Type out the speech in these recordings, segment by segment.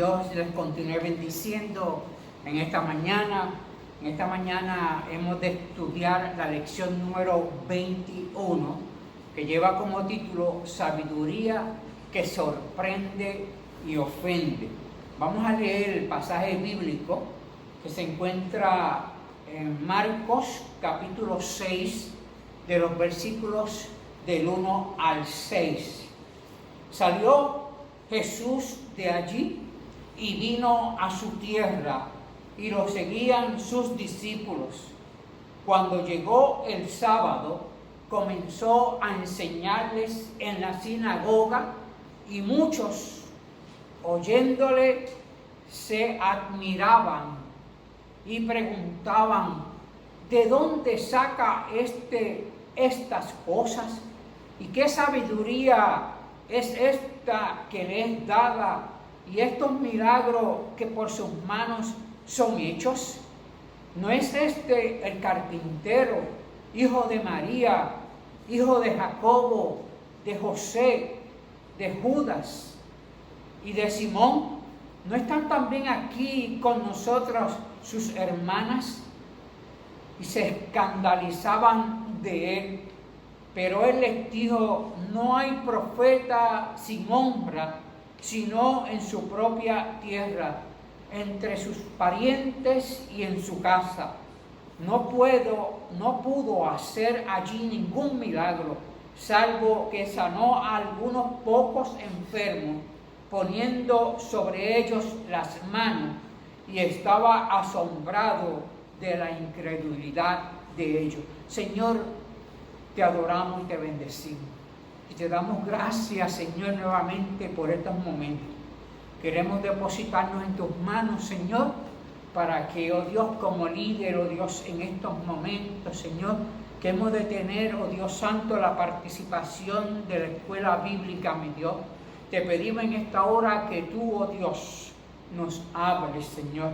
Dios les continúe bendiciendo en esta mañana. En esta mañana hemos de estudiar la lección número 21, que lleva como título Sabiduría que sorprende y ofende. Vamos a leer el pasaje bíblico que se encuentra en Marcos capítulo 6, de los versículos del 1 al 6. Salió Jesús de allí y vino a su tierra, y lo seguían sus discípulos. Cuando llegó el sábado, comenzó a enseñarles en la sinagoga, y muchos, oyéndole, se admiraban y preguntaban: ¿de dónde saca estas cosas? ¿Y qué sabiduría es esta que le es dada? ¿Y estos milagros que por sus manos son hechos? ¿No es este el carpintero, hijo de María, hijo de Jacobo, de José, de Judas y de Simón? ¿No están también aquí con nosotros sus hermanas? Y se escandalizaban de él. Pero él les dijo: no hay profeta sin honra, sino en su propia tierra, entre sus parientes y en su casa. No pudo hacer allí ningún milagro, salvo que sanó a algunos pocos enfermos, poniendo sobre ellos las manos, y estaba asombrado de la incredulidad de ellos. Señor, te adoramos y te bendecimos. Y te damos gracias, Señor, nuevamente por estos momentos. Queremos depositarnos en tus manos, Señor, para que, oh Dios, como líder, oh Dios, en estos momentos, Señor, que hemos de tener, oh Dios Santo, la participación de la escuela bíblica, mi Dios. Te pedimos en esta hora que tú, oh Dios, nos hables, Señor.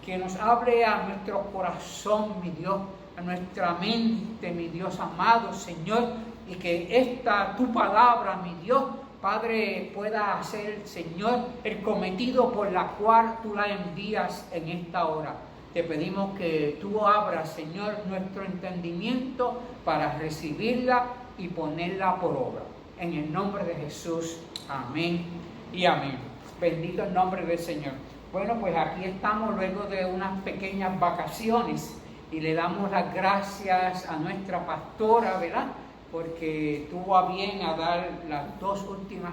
Que nos hable a nuestro corazón, mi Dios, a nuestra mente, mi Dios amado, Señor, y que tu palabra, mi Dios, Padre, pueda hacer, Señor, el cometido por la cual tú la envías en esta hora. Te pedimos que tú abras, Señor, nuestro entendimiento para recibirla y ponerla por obra. En el nombre de Jesús, amén y amén. Bendito el nombre del Señor. Bueno, pues aquí estamos luego de unas pequeñas vacaciones y le damos las gracias a nuestra pastora, ¿verdad? Porque tuvo a bien a dar las dos últimas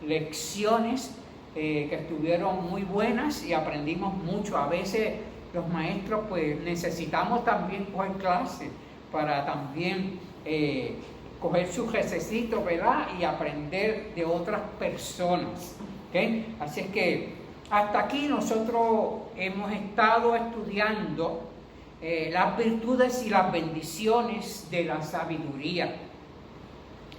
lecciones que estuvieron muy buenas y aprendimos mucho. A veces los maestros pues necesitamos también coger clases para también coger su rececito, ¿verdad? Y aprender de otras personas, ¿okay? Así es que hasta aquí nosotros hemos estado estudiando las virtudes y las bendiciones de la sabiduría.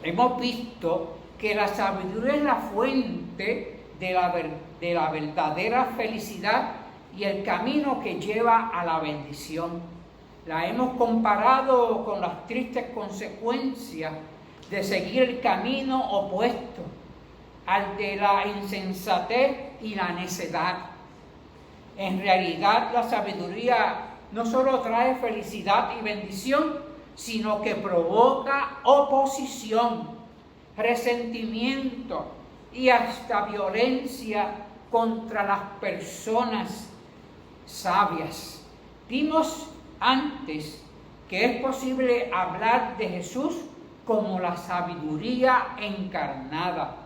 Hemos visto que la sabiduría es la fuente de la verdadera felicidad y el camino que lleva a la bendición. La hemos comparado con las tristes consecuencias de seguir el camino opuesto al de la insensatez y la necedad. En realidad, la sabiduría no solo trae felicidad y bendición, sino que provoca oposición, resentimiento y hasta violencia contra las personas sabias. Vimos antes que es posible hablar de Jesús como la sabiduría encarnada.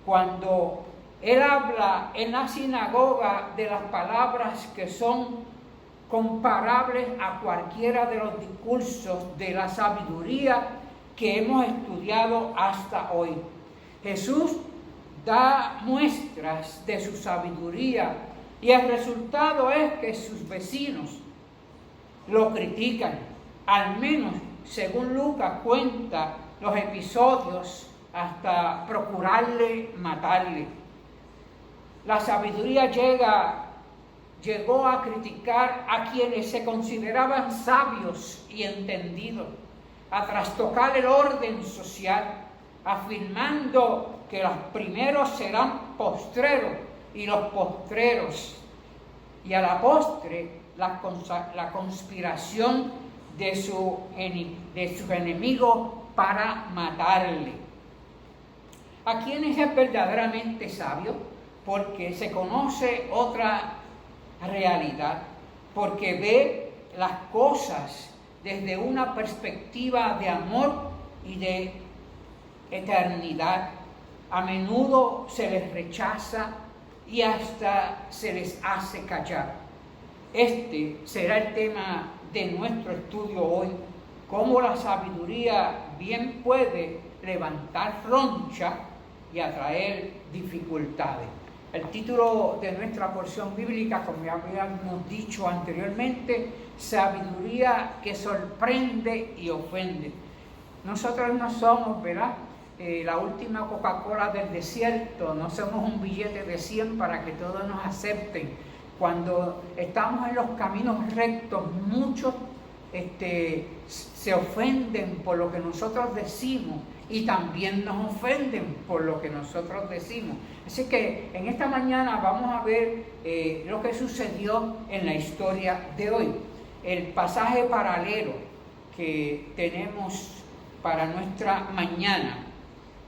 Cuando él habla en la sinagoga de las palabras que son comparables a cualquiera de los discursos de la sabiduría que hemos estudiado hasta hoy. Jesús da muestras de su sabiduría y el resultado es que sus vecinos lo critican. Al menos, según Lucas cuenta los episodios, hasta procurarle matarle. La sabiduría llegó a criticar a quienes se consideraban sabios y entendidos, a trastocar el orden social, afirmando que los primeros serán postreros y los postreros, y a la postre la conspiración de sus enemigos para matarle. ¿A quién es verdaderamente sabio? Porque se conoce otra realidad, porque ve las cosas desde una perspectiva de amor y de eternidad. A menudo se les rechaza y hasta se les hace callar. Este será el tema de nuestro estudio hoy: cómo la sabiduría bien puede levantar roncha y atraer dificultades. El título de nuestra porción bíblica, como ya habíamos dicho anteriormente, sabiduría que sorprende y ofende. Nosotros no somos, ¿verdad?, la última Coca-Cola del desierto, no somos un billete de 100 para que todos nos acepten. Cuando estamos en los caminos rectos, muchos se ofenden por lo que nosotros decimos y también nos ofenden por lo que nosotros decimos. Así que en esta mañana vamos a ver lo que sucedió en la historia de hoy. El pasaje paralelo que tenemos para nuestra mañana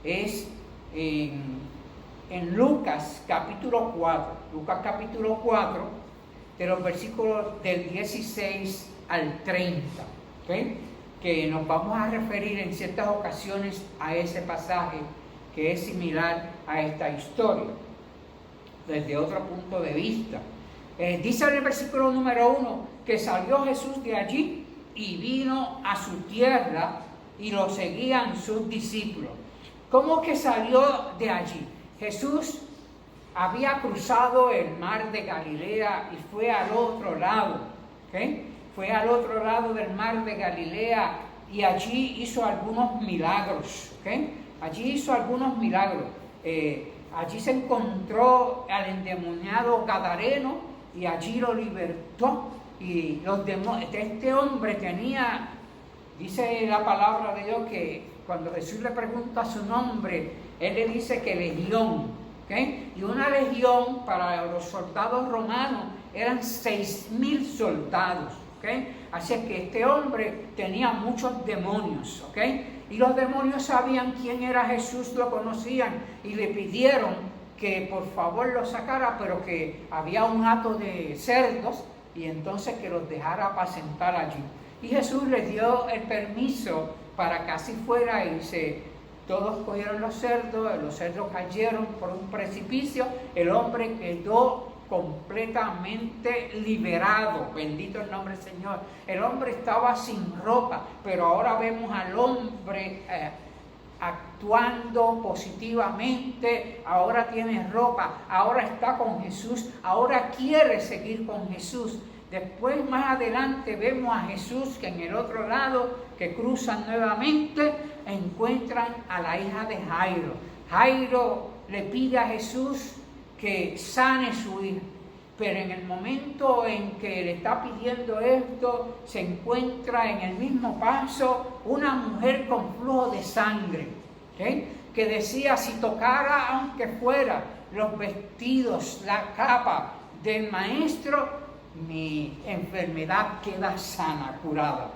es en Lucas capítulo 4. Lucas capítulo 4, de los versículos del 16 al 30, ¿okay? Que nos vamos a referir en ciertas ocasiones a ese pasaje que es similar a esta historia, desde otro punto de vista. Dice en el versículo número 1 que salió Jesús de allí y vino a su tierra y lo seguían sus discípulos. ¿Cómo que salió de allí? Jesús había cruzado el mar de Galilea y fue al otro lado, ¿okay? Fue al otro lado del mar de Galilea y allí hizo algunos milagros, ¿okay? Allí hizo algunos milagros. Allí se encontró al endemoniado gadareno y allí lo libertó. Y este hombre tenía, dice la palabra de Dios, que cuando Jesús le pregunta su nombre, él le dice que legión, ¿okay? Y una legión para los soldados romanos eran 6,000 soldados, ¿okay? Así que este hombre tenía muchos demonios, ¿okay? Y los demonios sabían quién era Jesús, lo conocían y le pidieron que por favor lo sacara, pero que había un hato de cerdos y entonces que los dejara apacentar allí. Y Jesús les dio el permiso para que así fuera y todos cogieron los cerdos cayeron por un precipicio, el hombre quedó completamente liberado, bendito el nombre del Señor. El hombre estaba sin ropa, pero ahora vemos al hombre actuando positivamente, ahora tiene ropa, ahora está con Jesús, ahora quiere seguir con Jesús. Después, más adelante, vemos a Jesús que en el otro lado, que cruzan nuevamente, encuentran a la hija de Jairo. Jairo le pide a Jesús que sane su hija, pero en el momento en que le está pidiendo esto, se encuentra en el mismo paso una mujer con flujo de sangre, ¿okay? Que decía: si tocara, aunque fuera, los vestidos, la capa del maestro, mi enfermedad queda sana, curada.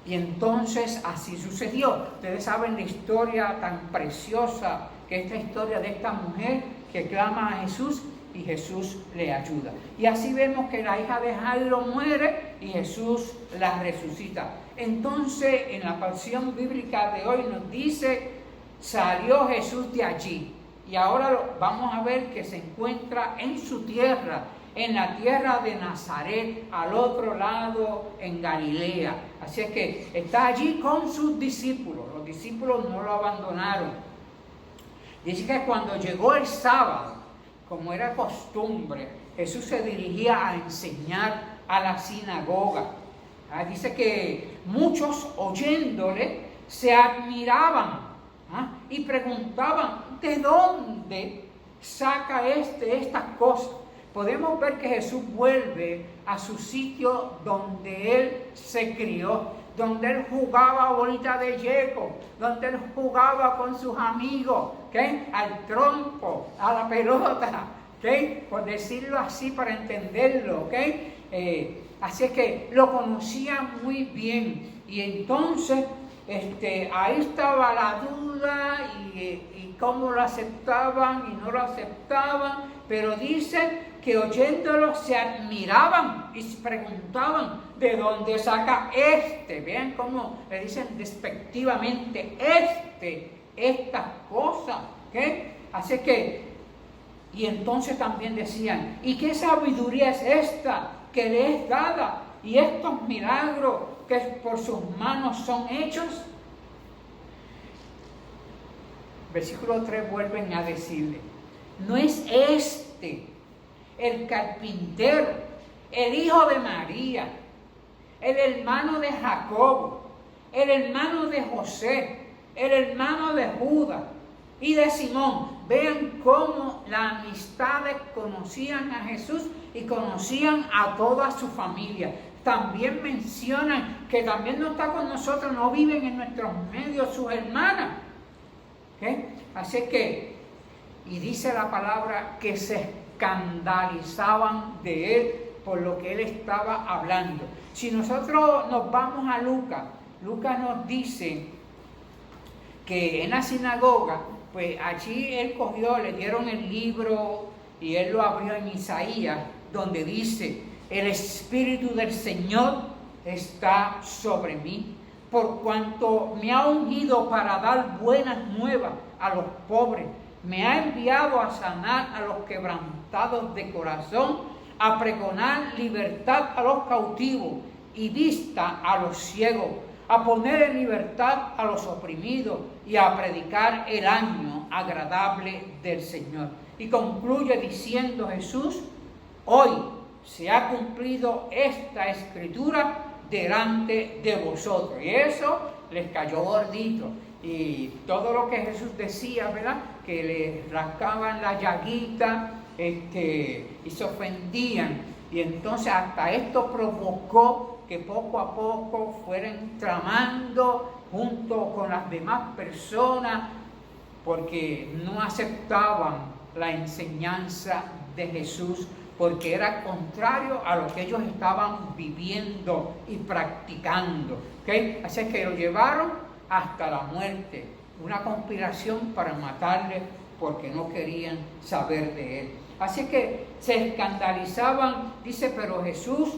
Y entonces así sucedió. Ustedes saben la historia tan preciosa que es la historia de esta mujer que clama a Jesús y Jesús le ayuda. Y así vemos que la hija de Jairo muere y Jesús la resucita. Entonces, en la porción bíblica de hoy nos dice: salió Jesús de allí. Y ahora vamos a ver que se encuentra en su tierra, en la tierra de Nazaret, al otro lado en Galilea. Así es que está allí con sus discípulos. Los discípulos no lo abandonaron. Dice que cuando llegó el sábado, como era costumbre, Jesús se dirigía a enseñar a la sinagoga. Dice que muchos oyéndole se admiraban y preguntaban: ¿de dónde saca estas cosas? Podemos ver que Jesús vuelve a su sitio donde Él se crió, donde Él jugaba bolita de yeco, donde Él jugaba con sus amigos, ¿okay? Al trompo, a la pelota, ¿ok? Por decirlo así para entenderlo, ¿ok? Así es que lo conocían muy bien. Y entonces ahí estaba la duda y cómo lo aceptaban y no lo aceptaban, pero dice que oyéndolo se admiraban y se preguntaban de dónde saca vean cómo le dicen despectivamente estas cosas, ¿ok? Así que, y entonces también decían, ¿y qué sabiduría es esta que le es dada? Y estos milagros que por sus manos son hechos. Versículo 3 vuelven a decirle, ¿no es el carpintero, el hijo de María, el hermano de Jacobo, el hermano de José, el hermano de Judas y de Simón? Vean cómo las amistades conocían a Jesús y conocían a toda su familia. También mencionan que también no está con nosotros, no viven en nuestros medios sus hermanas. ¿Okay? Así que, y dice la palabra que se escandalizaban de él por lo que él estaba hablando. Si nosotros nos vamos a Lucas nos dice que en la sinagoga, pues allí él cogió, le dieron el libro y él lo abrió en Isaías, donde dice, el Espíritu del Señor está sobre mí, por cuanto me ha ungido para dar buenas nuevas a los pobres, me ha enviado a sanar a los quebrantados de corazón, a pregonar libertad a los cautivos y vista a los ciegos, a poner en libertad a los oprimidos y a predicar el año agradable del Señor. Y concluye diciendo Jesús, hoy se ha cumplido esta escritura delante de vosotros. Y eso les cayó gordito. Y todo lo que Jesús decía, ¿verdad? Que les rascaban la llaguita y se ofendían. Y entonces hasta esto provocó que poco a poco fueran tramando junto con las demás personas porque no aceptaban la enseñanza de Jesús, porque era contrario a lo que ellos estaban viviendo y practicando. ¿Okay? Así que lo llevaron hasta la muerte, una conspiración para matarle porque no querían saber de él. Así que se escandalizaban, dice, pero Jesús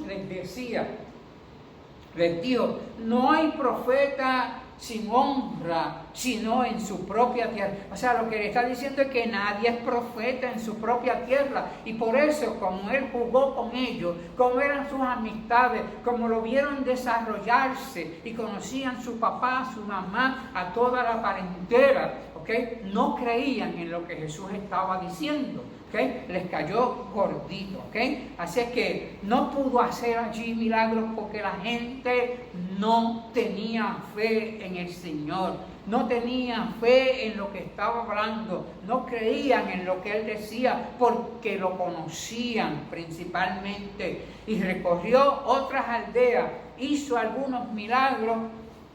les dijo, no hay profeta sin honra, sino en su propia tierra. O sea, lo que le está diciendo es que nadie es profeta en su propia tierra. Y por eso, como él jugó con ellos, como eran sus amistades, como lo vieron desarrollarse y conocían su papá, su mamá, a toda la parentela, ¿okay? No creían en lo que Jesús estaba diciendo. ¿Okay? Les cayó gordito, ¿okay? Así que no pudo hacer allí milagros porque la gente no tenía fe en el Señor, no tenía fe en lo que estaba hablando, no creían en lo que él decía porque lo conocían principalmente. Y recorrió otras aldeas, hizo algunos milagros,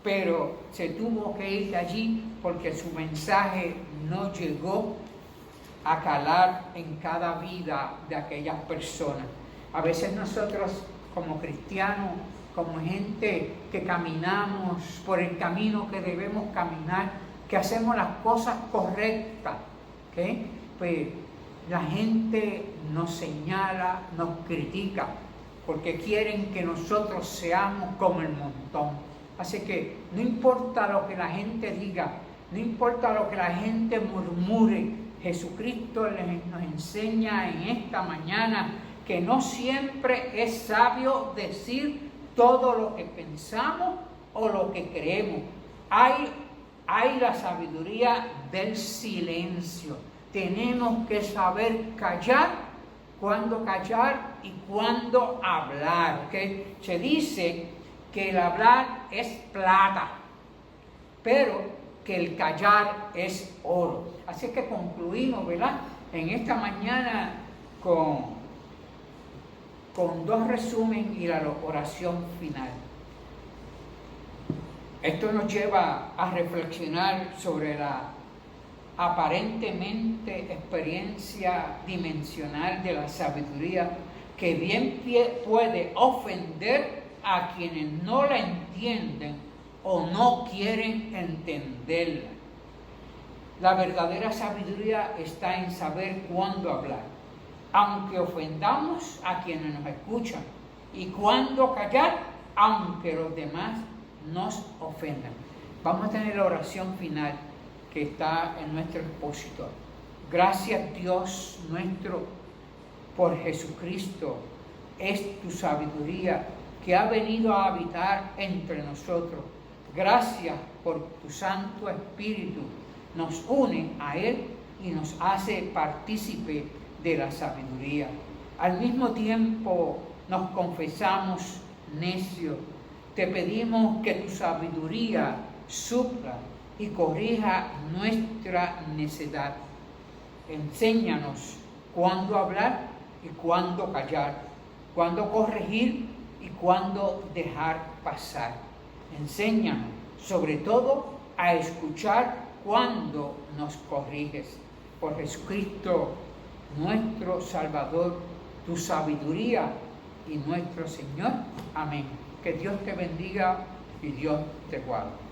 pero se tuvo que ir de allí porque su mensaje no llegó a calar en cada vida de aquellas personas. A veces nosotros como cristianos, como gente que caminamos por el camino que debemos caminar, que hacemos las cosas correctas, ¿okay? Pues la gente nos señala, nos critica, porque quieren que nosotros seamos como el montón. Así que no importa lo que la gente diga, no importa lo que la gente murmure, Jesucristo nos enseña en esta mañana que no siempre es sabio decir todo lo que pensamos o lo que creemos. Hay la sabiduría del silencio. Tenemos que saber callar, cuándo callar y cuándo hablar. ¿Okay? Se dice que el hablar es plata, pero que el callar es oro. Así que concluimos, ¿verdad? En esta mañana con dos resúmenes y la oración final. Esto nos lleva a reflexionar sobre aparentemente experiencia dimensional de la sabiduría que bien puede ofender a quienes no la entienden o no quieren entenderla. La verdadera sabiduría está en saber cuándo hablar, aunque ofendamos a quienes nos escuchan, y cuándo callar, aunque los demás nos ofendan. Vamos a tener la oración final que está en nuestro expositor. Gracias, Dios nuestro, por Jesucristo. Es tu sabiduría que ha venido a habitar entre nosotros. Gracias por tu Santo Espíritu. Nos une a Él y nos hace partícipe de la sabiduría. Al mismo tiempo nos confesamos necios. Te pedimos que tu sabiduría supla y corrija nuestra necedad. Enséñanos cuándo hablar y cuándo callar, cuándo corregir y cuándo dejar pasar. Enséñanos, sobre todo, a escuchar cuando nos corriges. Por Jesucristo, nuestro Salvador, tu sabiduría y nuestro Señor. Amén. Que Dios te bendiga y Dios te guarde.